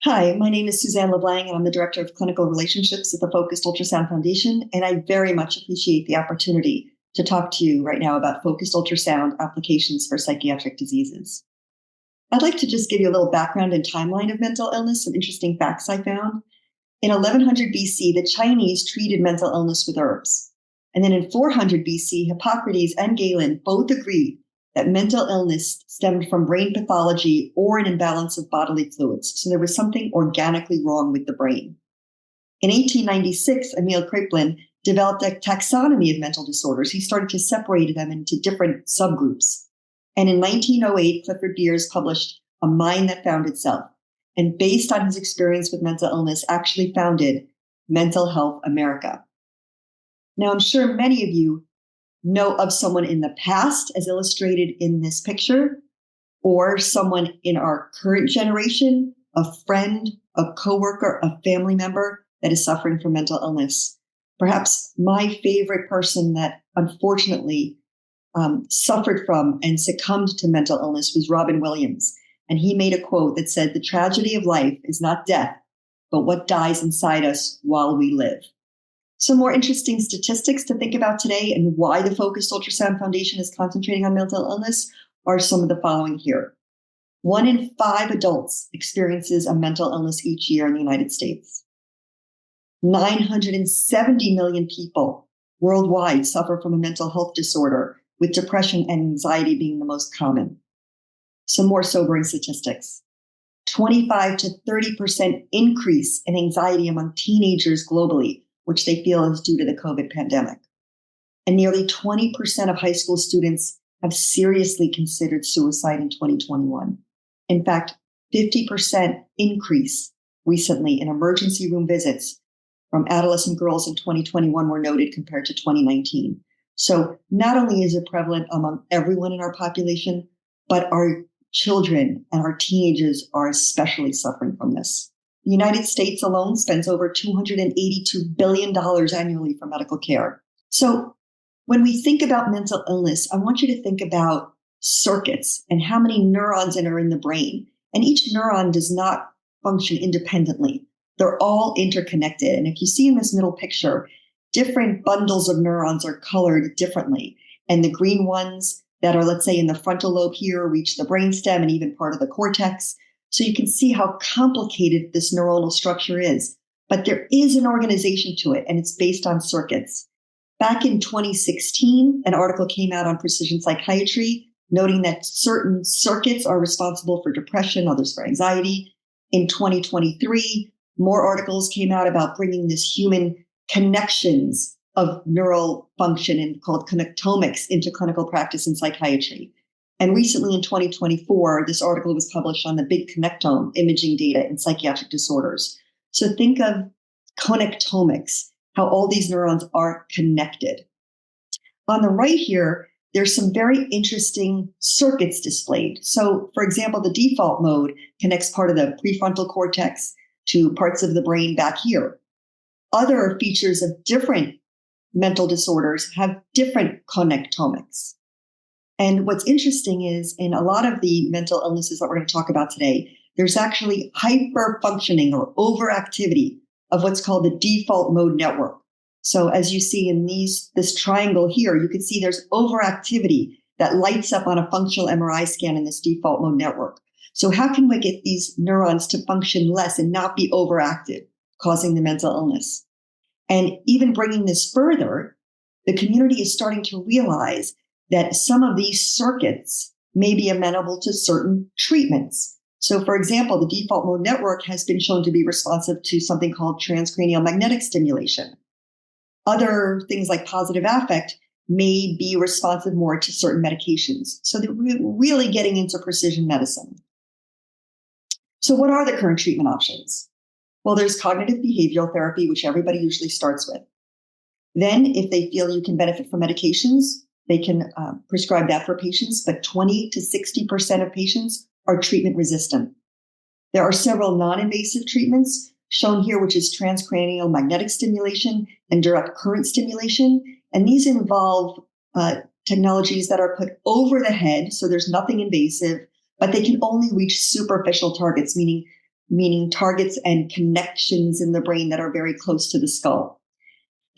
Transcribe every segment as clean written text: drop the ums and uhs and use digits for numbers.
Hi, my name is Suzanne LeBlang, and I'm the Director of Clinical Relationships at the Focused Ultrasound Foundation, and I very much appreciate the opportunity to talk to you right now about focused ultrasound applications for psychiatric diseases. I'd like to just give you a little background and timeline of mental illness, some interesting facts I found. In 1100 BC, the Chinese treated mental illness with herbs. And then in 400 BC, Hippocrates and Galen both agreed that mental illness stemmed from brain pathology or an imbalance of bodily fluids. So there was something organically wrong with the brain. In 1896, Emil Kraepelin developed a taxonomy of mental disorders. He started to separate them into different subgroups. And in 1908, Clifford Beers published A Mind That Found Itself, and based on his experience with mental illness, actually founded Mental Health America. Now, I'm sure many of you know of someone in the past, as illustrated in this picture, or someone in our current generation, a friend, a coworker, a family member that is suffering from mental illness. Perhaps my favorite person that unfortunately suffered from and succumbed to mental illness was Robin Williams. And he made a quote that said, "The tragedy of life is not death, but what dies inside us while we live." Some more interesting statistics to think about today and why the Focused Ultrasound Foundation is concentrating on mental illness are some of the following here. 1 in 5 adults experiences a mental illness each year in the United States. 970 million people worldwide suffer from a mental health disorder, with depression and anxiety being the most common. Some more sobering statistics. 25 to 30% increase in anxiety among teenagers globally, which they feel is due to the COVID pandemic. And nearly 20% of high school students have seriously considered suicide in 2021. In fact, 50% increase recently in emergency room visits from adolescent girls in 2021 were noted compared to 2019. So not only is it prevalent among everyone in our population, but our children and our teenagers are especially suffering from this. The United States alone spends over $282 billion annually for medical care. So when we think about mental illness, I want you to think about circuits and how many neurons are in the brain. And each neuron does not function independently. They're all interconnected. And if you see in this middle picture, different bundles of neurons are colored differently. And the green ones that are, let's say, in the frontal lobe here reach the brainstem and even part of the cortex. So you can see how complicated this neuronal structure is. But there is an organization to it, and it's based on circuits. Back in 2016, an article came out on Precision Psychiatry, noting that certain circuits are responsible for depression, others for anxiety. In 2023, more articles came out about bringing this human connections of neural function and called connectomics into clinical practice in psychiatry. And recently in 2024, this article was published on the big connectome imaging data in psychiatric disorders. So think of connectomics, how all these neurons are connected. On the right here, there's some very interesting circuits displayed. So for example, the default mode connects part of the prefrontal cortex to parts of the brain back here. Other features of different mental disorders have different connectomics. And what's interesting is in a lot of the mental illnesses that we're going to talk about today, there's actually hyperfunctioning or overactivity of what's called the default mode network. So as you see in this triangle here, you can see there's overactivity that lights up on a functional MRI scan in this default mode network. So how can we get these neurons to function less and not be overactive, causing the mental illness? And even bringing this further, the community is starting to realize that some of these circuits may be amenable to certain treatments. So for example, the default mode network has been shown to be responsive to something called transcranial magnetic stimulation. Other things like positive affect may be responsive more to certain medications. So they're really getting into precision medicine. So what are the current treatment options? Well, there's cognitive behavioral therapy, which everybody usually starts with. Then if they feel you can benefit from medications, they can prescribe that for patients, but 20 to 60% of patients are treatment resistant. There are several non-invasive treatments shown here, which is transcranial magnetic stimulation and direct current stimulation. And these involve technologies that are put over the head, so there's nothing invasive, but they can only reach superficial targets, meaning meaning targets and connections in the brain that are very close to the skull.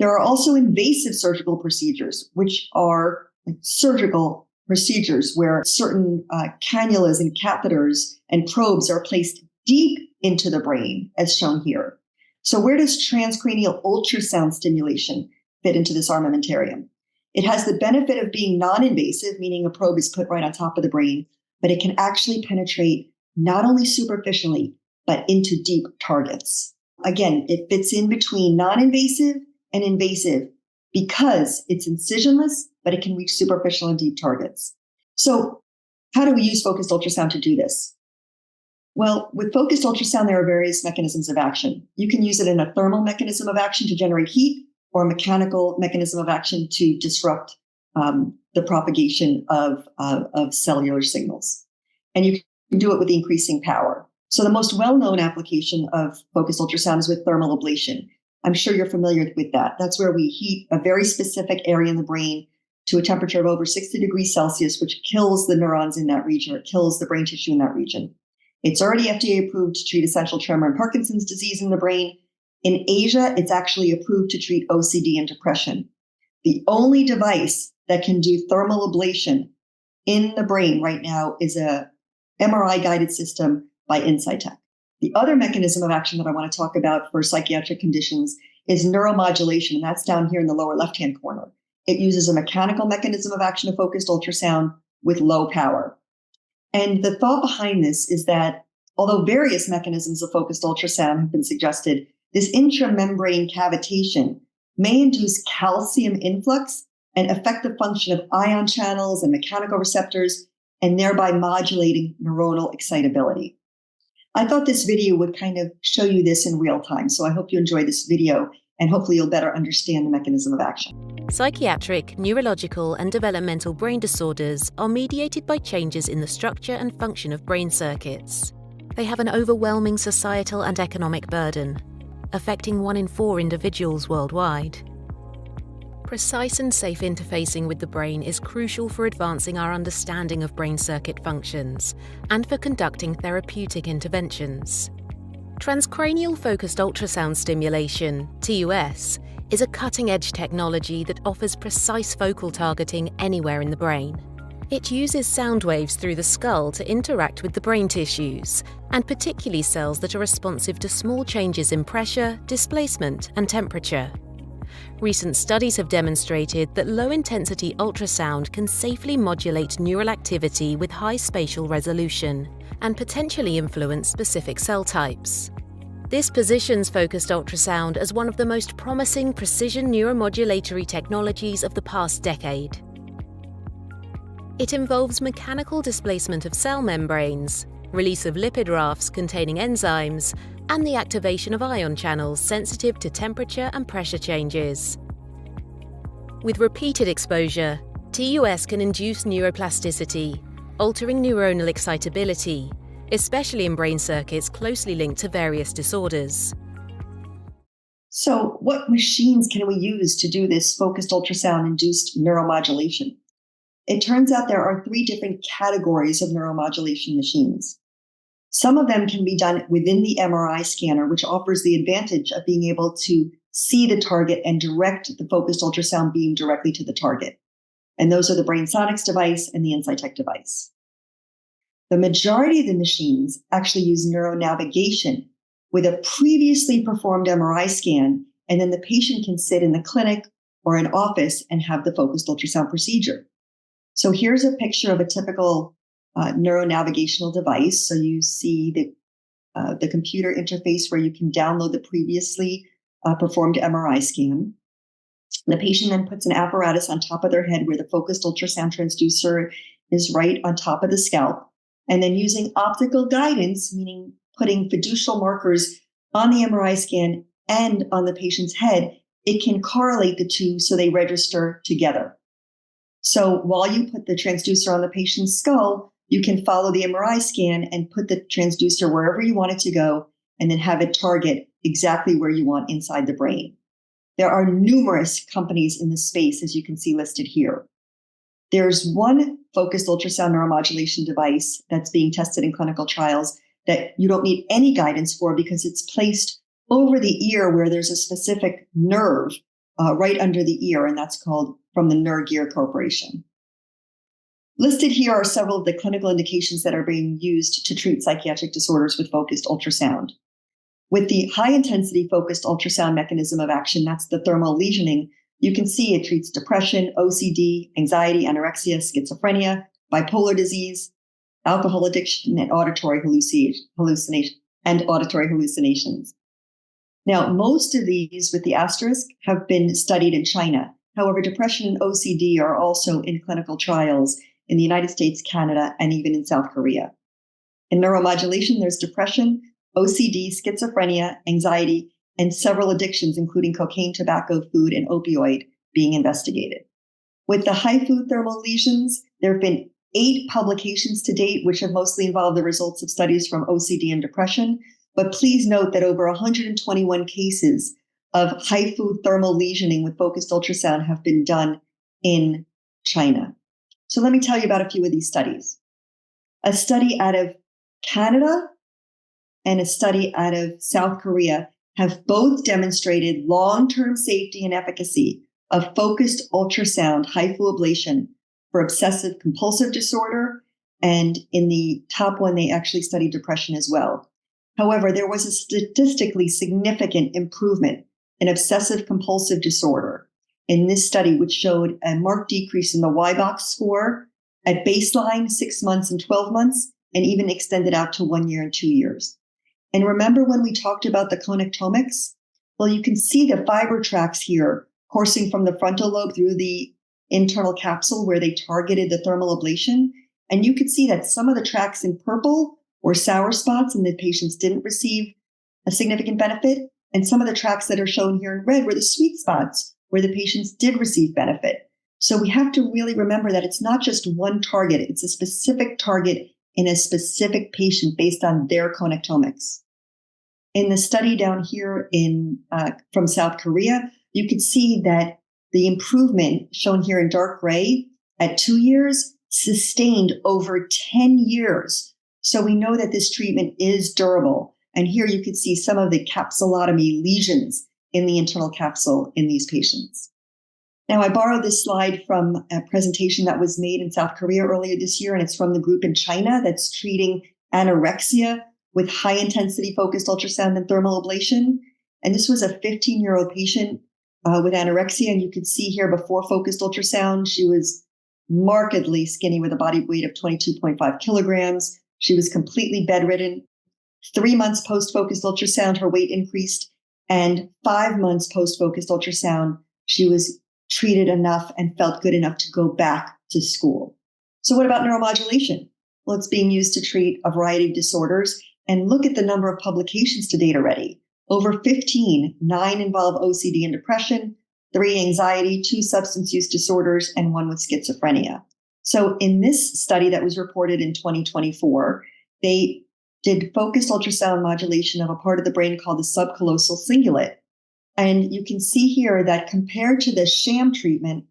There are also invasive surgical procedures, which are surgical procedures where certain cannulas and catheters and probes are placed deep into the brain, as shown here. So where does transcranial ultrasound stimulation fit into this armamentarium? It has the benefit of being non-invasive, meaning a probe is put right on top of the brain, but it can actually penetrate not only superficially, but into deep targets. Again, it fits in between non-invasive and invasive because it's incisionless, but it can reach superficial and deep targets. So how do we use focused ultrasound to do this? Well, with focused ultrasound, there are various mechanisms of action. You can use it in a thermal mechanism of action to generate heat or a mechanical mechanism of action to disrupt the propagation of cellular signals. And you can do it with increasing power. So the most well-known application of focused ultrasound is with thermal ablation. I'm sure you're familiar with that. That's where we heat a very specific area in the brain to a temperature of over 60 degrees Celsius, which kills the neurons in that region or kills the brain tissue in that region. It's already FDA approved to treat essential tremor and Parkinson's disease in the brain. In Asia, it's actually approved to treat OCD and depression. The only device that can do thermal ablation in the brain right now is a MRI-guided system by Psychiatric. The other mechanism of action that I want to talk about for psychiatric conditions is neuromodulation, and that's down here in the lower left-hand corner. It uses a mechanical mechanism of action of focused ultrasound with low power. And the thought behind this is that although various mechanisms of focused ultrasound have been suggested, this intramembrane cavitation may induce calcium influx and affect the function of ion channels and mechanical receptors, and thereby modulating neuronal excitability. I thought this video would kind of show you this in real time, so I hope you enjoy this video and hopefully you'll better understand the mechanism of action. Psychiatric, neurological, and developmental brain disorders are mediated by changes in the structure and function of brain circuits. They have an overwhelming societal and economic burden, affecting 1 in 4 individuals worldwide. Precise and safe interfacing with the brain is crucial for advancing our understanding of brain circuit functions and for conducting therapeutic interventions. Transcranial focused ultrasound stimulation, TUS, is a cutting-edge technology that offers precise focal targeting anywhere in the brain. It uses sound waves through the skull to interact with the brain tissues, and particularly cells that are responsive to small changes in pressure, displacement, and temperature. Recent studies have demonstrated that low-intensity ultrasound can safely modulate neural activity with high spatial resolution and potentially influence specific cell types. This positions focused ultrasound as one of the most promising precision neuromodulatory technologies of the past decade. It involves mechanical displacement of cell membranes, release of lipid rafts containing enzymes, and the activation of ion channels sensitive to temperature and pressure changes. With repeated exposure, TUS can induce neuroplasticity, altering neuronal excitability, especially in brain circuits closely linked to various disorders. So what machines can we use to do this focused ultrasound-induced neuromodulation? It turns out there are 3 different categories of neuromodulation machines. Some of them can be done within the MRI scanner, which offers the advantage of being able to see the target and direct the focused ultrasound beam directly to the target. And those are the Brain Sonics device and the Psychiatric device. The majority of the machines actually use neuronavigation with a previously performed MRI scan, and then the patient can sit in the clinic or an office and have the focused ultrasound procedure. So here's a picture of a typical neuronavigational device. So you see the computer interface where you can download the previously performed MRI scan. The patient then puts an apparatus on top of their head where the focused ultrasound transducer is right on top of the scalp. And then using optical guidance, meaning putting fiducial markers on the MRI scan and on the patient's head, it can correlate the two so they register together. So while you put the transducer on the patient's skull, you can follow the MRI scan and put the transducer wherever you want it to go, and then have it target exactly where you want inside the brain. There are numerous companies in this space, as you can see listed here. There's one focused ultrasound neuromodulation device that's being tested in clinical trials that you don't need any guidance for because it's placed over the ear where there's a specific nerve right under the ear, and that's called from the nerve gear corporation. Listed here are several of the clinical indications that are being used to treat psychiatric disorders with focused ultrasound. With the high-intensity focused ultrasound mechanism of action, that's the thermal lesioning, you can see it treats depression, OCD, anxiety, anorexia, schizophrenia, bipolar disease, alcohol addiction, and auditory hallucinations. Now, most of these, with the asterisk, have been studied in China. However, depression and OCD are also in clinical trials in the United States, Canada, and even in South Korea. In neuromodulation, there's depression, OCD, schizophrenia, anxiety, and several addictions, including cocaine, tobacco, food, and opioid, being investigated. With the HIFU thermal lesions, there have been 8 publications to date, which have mostly involved the results of studies from OCD and depression. But please note that over 121 cases of HIFU thermal lesioning with focused ultrasound have been done in China. So let me tell you about a few of these studies. A study out of Canada and a study out of South Korea have both demonstrated long-term safety and efficacy of focused ultrasound HIFU ablation for obsessive compulsive disorder. And in the top one, they actually studied depression as well. However, there was a statistically significant improvement in obsessive compulsive disorder in this study, which showed a marked decrease in the Y-box score at baseline, 6 months and 12 months, and even extended out to 1 year and 2 years. And remember when we talked about the connectomics? Well, you can see the fiber tracks here coursing from the frontal lobe through the internal capsule where they targeted the thermal ablation. And you could see that some of the tracks in purple were sour spots and the patients didn't receive a significant benefit. And some of the tracks that are shown here in red were the sweet spots where the patients did receive benefit. So we have to really remember that it's not just one target, it's a specific target in a specific patient based on their connectomics. In the study down here from South Korea, you could see that the improvement shown here in dark gray at 2 years sustained over 10 years. So we know that this treatment is durable. And here you could see some of the capsulotomy lesions in the internal capsule in these patients. Now, I borrowed this slide from a presentation that was made in South Korea earlier this year, and it's from the group in China that's treating anorexia with high-intensity focused ultrasound and thermal ablation. And this was a 15-year-old patient with anorexia, and you could see here before focused ultrasound, she was markedly skinny with a body weight of 22.5 kilograms. She was completely bedridden. 3 months post-focused ultrasound, her weight increased, and 5 months post-focused ultrasound, she was treated enough and felt good enough to go back to school. So what about neuromodulation? Well, it's being used to treat a variety of disorders. And look at the number of publications to date already. Over 15, 9 involve OCD and depression, 3 anxiety, 2 substance use disorders, and 1 with schizophrenia. So in this study that was reported in 2024, they did focused ultrasound modulation of a part of the brain called the subcallosal cingulate. And you can see here that compared to the sham treatment,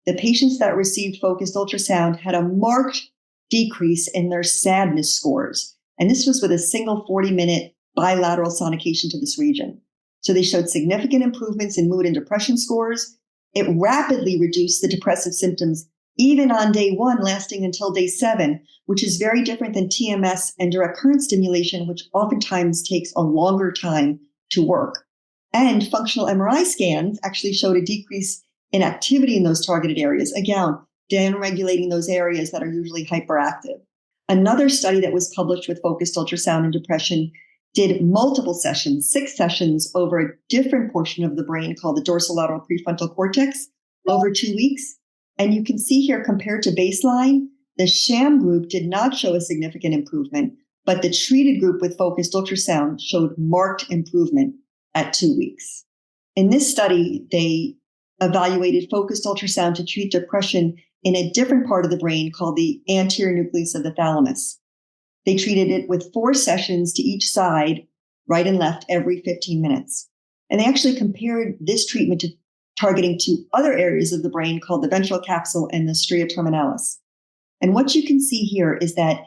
the patients that received focused ultrasound had a marked decrease in their sadness scores. And this was with a single 40-minute bilateral sonication to this region. So they showed significant improvements in mood and depression scores. It rapidly reduced the depressive symptoms, even on day 1, lasting until day 7, which is very different than TMS and direct current stimulation, which oftentimes takes a longer time to work. And functional MRI scans actually showed a decrease in activity in those targeted areas, again, downregulating those areas that are usually hyperactive. Another study that was published with focused ultrasound and depression did multiple sessions, 6 sessions over a different portion of the brain called the dorsolateral prefrontal cortex over 2 weeks. And you can see here compared to baseline, the sham group did not show a significant improvement, but the treated group with focused ultrasound showed marked improvement at 2 weeks. In this study, they evaluated focused ultrasound to treat depression in a different part of the brain called the anterior nucleus of the thalamus. They treated it with 4 sessions to each side, right and left, every 15 minutes. And they actually compared this treatment to targeting 2 other areas of the brain called the ventral capsule and the stria terminalis. And what you can see here is that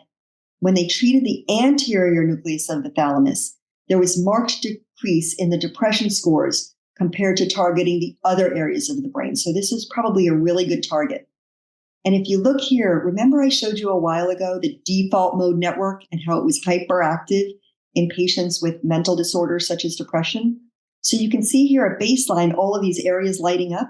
when they treated the anterior nucleus of the thalamus, there was marked decrease in the depression scores compared to targeting the other areas of the brain. So this is probably a really good target. And if you look here, remember I showed you a while ago the default mode network and how it was hyperactive in patients with mental disorders such as depression? So you can see here at baseline, all of these areas lighting up.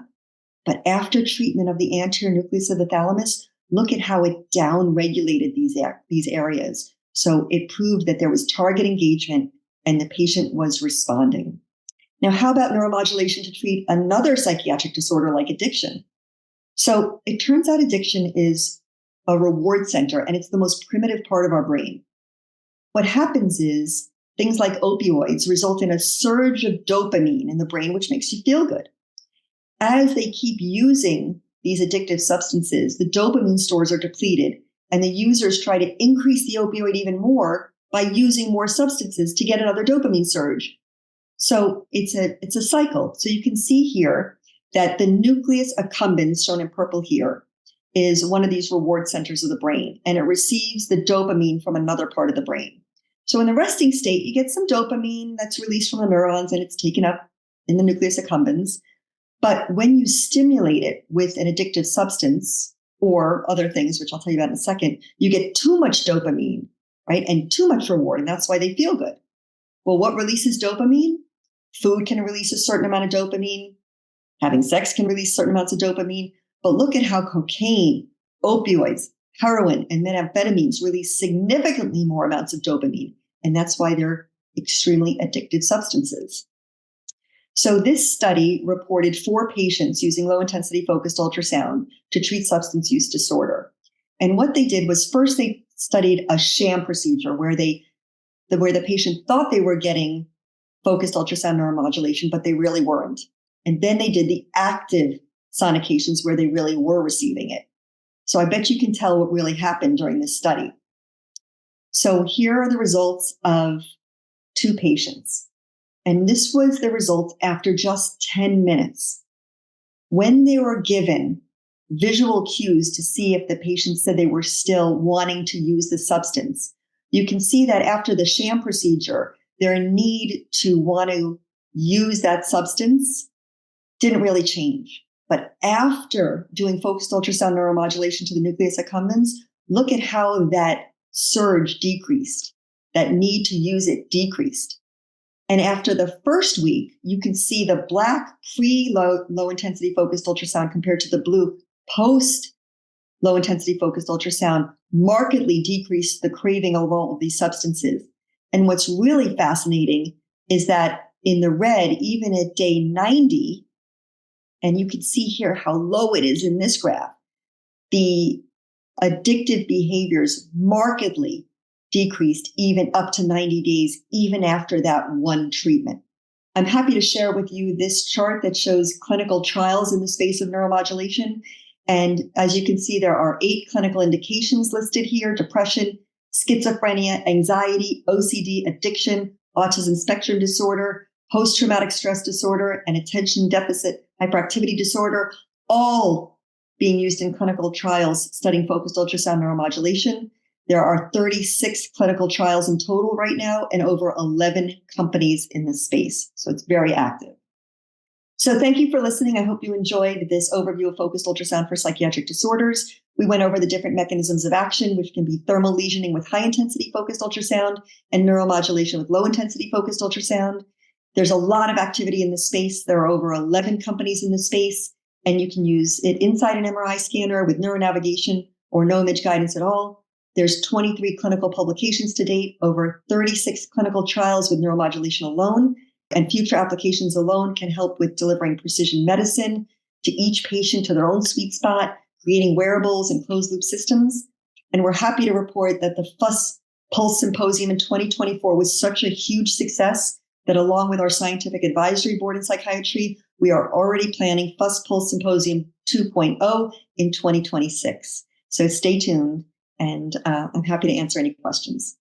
But after treatment of the anterior nucleus of the thalamus, look at how it downregulated these areas. So it proved that there was target engagement and the patient was responding. Now, how about neuromodulation to treat another psychiatric disorder like addiction? So it turns out addiction is a reward center, and it's the most primitive part of our brain. What happens is things like opioids result in a surge of dopamine in the brain, which makes you feel good. As they keep using these addictive substances, the dopamine stores are depleted, and the users try to increase the opioid even more by using more substances to get another dopamine surge. So it's a cycle. So you can see here that the nucleus accumbens, shown in purple here, is one of these reward centers of the brain, and it receives the dopamine from another part of the brain. So in the resting state, you get some dopamine that's released from the neurons and it's taken up in the nucleus accumbens. But when you stimulate it with an addictive substance or other things, which I'll tell you about in a second, you get too much dopamine, right? And too much reward, and that's why they feel good. Well, what releases dopamine? Food can release a certain amount of dopamine. Having sex can release certain amounts of dopamine. But look at how cocaine, opioids, heroin, and methamphetamines release significantly more amounts of dopamine. And that's why they're extremely addictive substances. So this study reported 4 patients using low-intensity focused ultrasound to treat substance use disorder. And what they did was first they studied a sham procedure where the patient thought they were getting focused ultrasound neuromodulation, but they really weren't. And then they did the active sonications where they really were receiving it. So I bet you can tell what really happened during this study. So here are the results of 2 patients. And this was the results after just 10 minutes. When they were given visual cues to see if the patient said they were still wanting to use the substance, you can see that after the sham procedure, their need to want to use that substance didn't really change. But after doing focused ultrasound neuromodulation to the nucleus accumbens, look at how that surge decreased, that need to use it decreased. And after the first week, you can see the black pre-low intensity focused ultrasound compared to the blue post low intensity focused ultrasound markedly decreased the craving of all of these substances. And what's really fascinating is that in the red, even at day 90, and you can see here how low it is in this graph, the addictive behaviors markedly decreased even up to 90 days, even after that one treatment. I'm happy to share with you this chart that shows clinical trials in the space of neuromodulation. And as you can see, there are 8 clinical indications listed here: depression, schizophrenia, anxiety, OCD, addiction, autism spectrum disorder, post-traumatic stress disorder, and attention deficit hyperactivity disorder, all being used in clinical trials studying focused ultrasound neuromodulation. There are 36 clinical trials in total right now and over 11 companies in this space. So it's very active. So thank you for listening. I hope you enjoyed this overview of focused ultrasound for psychiatric disorders. We went over the different mechanisms of action, which can be thermal lesioning with high intensity focused ultrasound and neuromodulation with low intensity focused ultrasound. There's a lot of activity in this space. There are over 11 companies in this space, and you can use it inside an MRI scanner with neuronavigation or no image guidance at all. There's 23 clinical publications to date, over 36 clinical trials with neuromodulation alone, and future applications alone can help with delivering precision medicine to each patient to their own sweet spot, creating wearables and closed loop systems. And we're happy to report that the FUS Pulse Symposium in 2024 was such a huge success that along with our scientific advisory board in psychiatry, we are already planning FUS Pulse Symposium 2.0 in 2026. So stay tuned. And I'm happy to answer any questions.